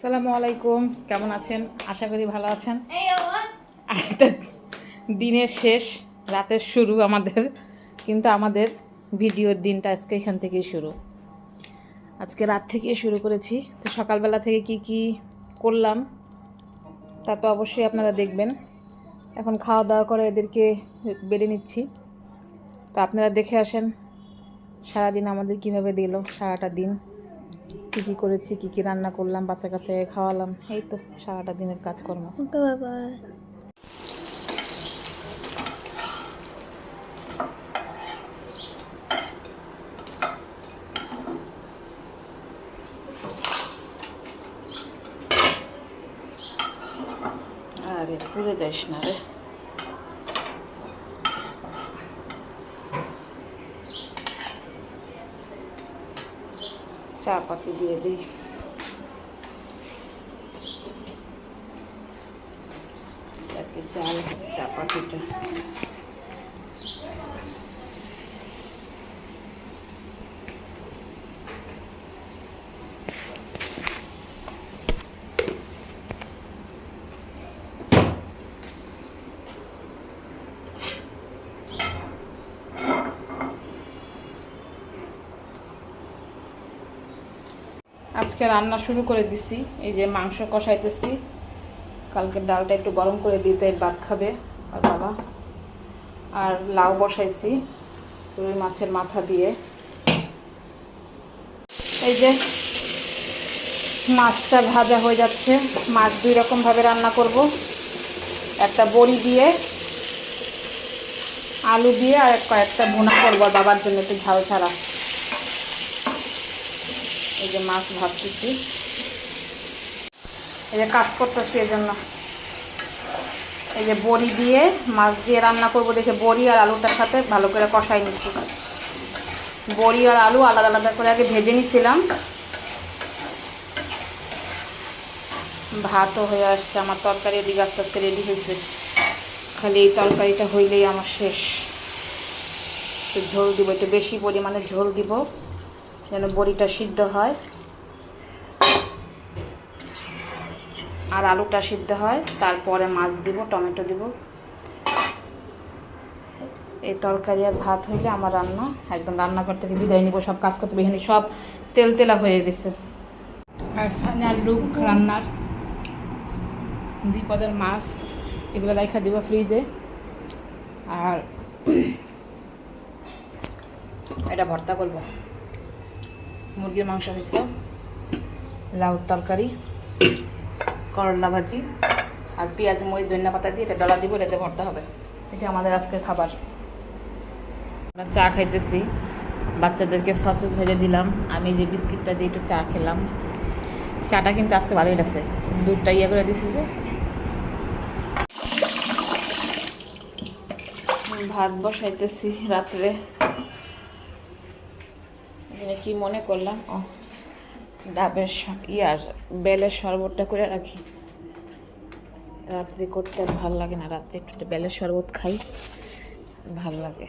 আসসালামু আলাইকুম, কেমন আছেন? আশা করি ভালো আছেন। একটা দিনের শেষ, রাতের শুরু আমাদের, কিন্তু আমাদের ভিডিওর দিনটা আজকে এখান থেকেই শুরু। আজকে রাত থেকে শুরু করেছি। তো সকালবেলা থেকে কি কি করলাম তা তো অবশ্যই আপনারা দেখবেন। এখন খাওয়া দাওয়া করে এদেরকে বেড়ে নিচ্ছি। তো আপনারা দেখে আসেন সারাদিন আমাদের কিভাবে দিল, সারাটা দিন কী কী করেছি, কী কী রান্না করলাম, বাচ্চা কাচ্চাকে খাওয়ালাম, এই তো সারাটা দিনের কাজকর্ম। বাই। আরে পুড়ে যাস না রে। চা পাতি দিয়ে দিই। জাল চা পাতিটা আজকে রান্না শুরু করে দিছি। এই যে মাংস কষাইতেছি, কালকে ডালটা একটু গরম করে দিতে ভাত খাবে আর বাবা। আর লাউ বসাইছি রুই মাছের মাথা দিয়ে। এই যে মাছটা ভাজা হয়ে যাচ্ছে। মাছ দুই রকমভাবে রান্না করব, একটা বড়ি দিয়ে, আলু দিয়ে, আর কয়েকটা ভুনা করবো বাবার জন্য একটু ঝাল ছাড়া। এই যে মাছ ভাজতেছি, এই যে কাজ করতেছি এর জন্য। এই যে বড়ি দিয়ে মাছ দিয়ে রান্না করব দেখে বড়ি আর আলুটার সাথে ভালো করে কষাই নিচ্ছি। বড়ি আর আলু আলাদা আলাদা করে আগে ভেজে নিছিলাম। ভাতও হয়ে আসছে, আমার তরকারি এদিকে আস্তে আস্তে রেডি হয়েছে। খালি এই তরকারিটা হইলেই আমার শেষ। একটু ঝোল দিব, একটু বেশি পরিমাণে ঝোল দিব যেন বড়িটা সিদ্ধ হয় আর আলুটা সিদ্ধ হয়। তারপরে মাছ দিব, টমেটো দিব। এই তরকারি আর ভাত হইলে আমার রান্না একদম, রান্নাঘর থেকে বিদায় নিব, সব কাজ করতে বেহেনি সব তেল তেলা হয়ে গেছে। আর ফাইনাল লুক রান্নার, 2 পদের মাছ, এগুলো রাখা দিব ফ্রিজে। আর এটা ভর্তা করব, মুরগির মাংস হয়েছে, লাউ তরকারি, করলা ভাজি, আর পেঁয়াজ মরিচ ধনিয়া পাতা দিয়ে এটা ডলা দিব, এটাতে ভর্তা হবে। এটা আমাদের আজকের খাবার। আমরা চা খাইতেছি, বাচ্চাদেরকে সসেজ ভেজে দিলাম, আমি যে বিস্কিটটা দিয়ে একটু চা খেলাম। চাটা কিন্তু আজকে ভালোই লাগছে, দুধটা ইয়ে করে দিছি যে। ভাত বসাইতেছি রাত্রে। কি মনে করলাম, ও ডাবের বেলের শরবতটা করে রাখি, রাত্রে করতে ভাল লাগে না, রাত্রে একটু বেলের শরবত খাই, ভাল লাগে।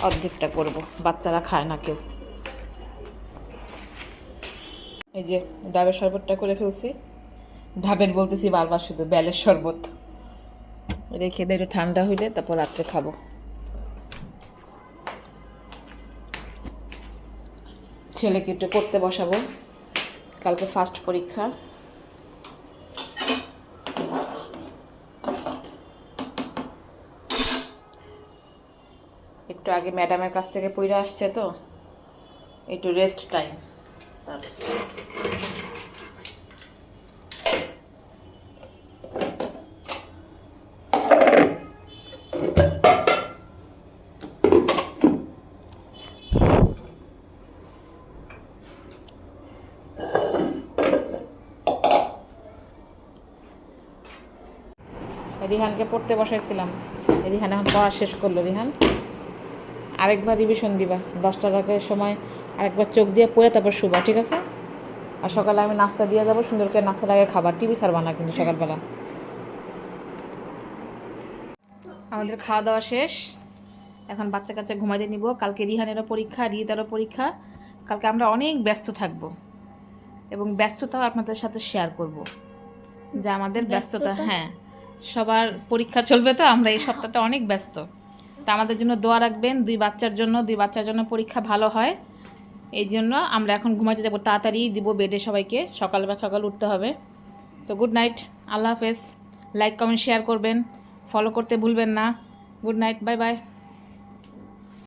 অর্ধেকটা করব, বাচ্চারা খায় না কেউ। এই যে ডাবের শরবতটা করে ফেলছি, ডাবের বলতেছি বারবার, শুধু বেলের শরবত রেখে দিয়ে একটু ঠান্ডা হইলে তারপর রাত্রে খাবো। ছেলেকে একটু পড়তে বসাবো, কালকে ফার্স্ট পরীক্ষা। একটু আগে ম্যাডামের কাছ থেকে পড়ে আসছে, তো একটু রেস্ট টাইম। রিহানকে পড়তে বসাইছিলাম, রিহান এখন পড়া শেষ করলো। রিহান আরেকবার রিভিশন দিবা, 10টার আগের সময় আরেকবার চোখ দিয়ে পড়ে তারপর শুবা, ঠিক আছে? আর সকালে আমি নাস্তা দিয়ে যাবো, সুন্দর করে নাস্তার আগে খাবার, টিভি ছাড়বা না কিন্তু সকালবেলা। আমাদের খাওয়া দাওয়া শেষ, এখন বাচ্চা কাচ্চা ঘুমাইতে নিব। কালকে রিহানেরও পরীক্ষা, রিতারও পরীক্ষা। কালকে আমরা অনেক ব্যস্ত থাকবো। এবং ব্যস্ততাও আপনাদের সাথে শেয়ার করব, যে আমাদের ব্যস্ততা, হ্যাঁ সবার পরীক্ষা চলবে, তো আমরা এই সপ্তাহটা অনেক ব্যস্ত। তা আমাদের জন্য দোয়া রাখবেন, দুই বাচ্চার জন্য পরীক্ষা ভালো হয়। এই জন্য আমরা এখন ঘুমাতে যাবো, তাড়াতাড়ি দিব বেডে সবাইকে, সকাল উঠতে হবে। তো গুড নাইট, আল্লাহ হাফেজ। লাইক কমেন্ট শেয়ার করবেন, ফলো করতে ভুলবেন না। Good night, bye bye.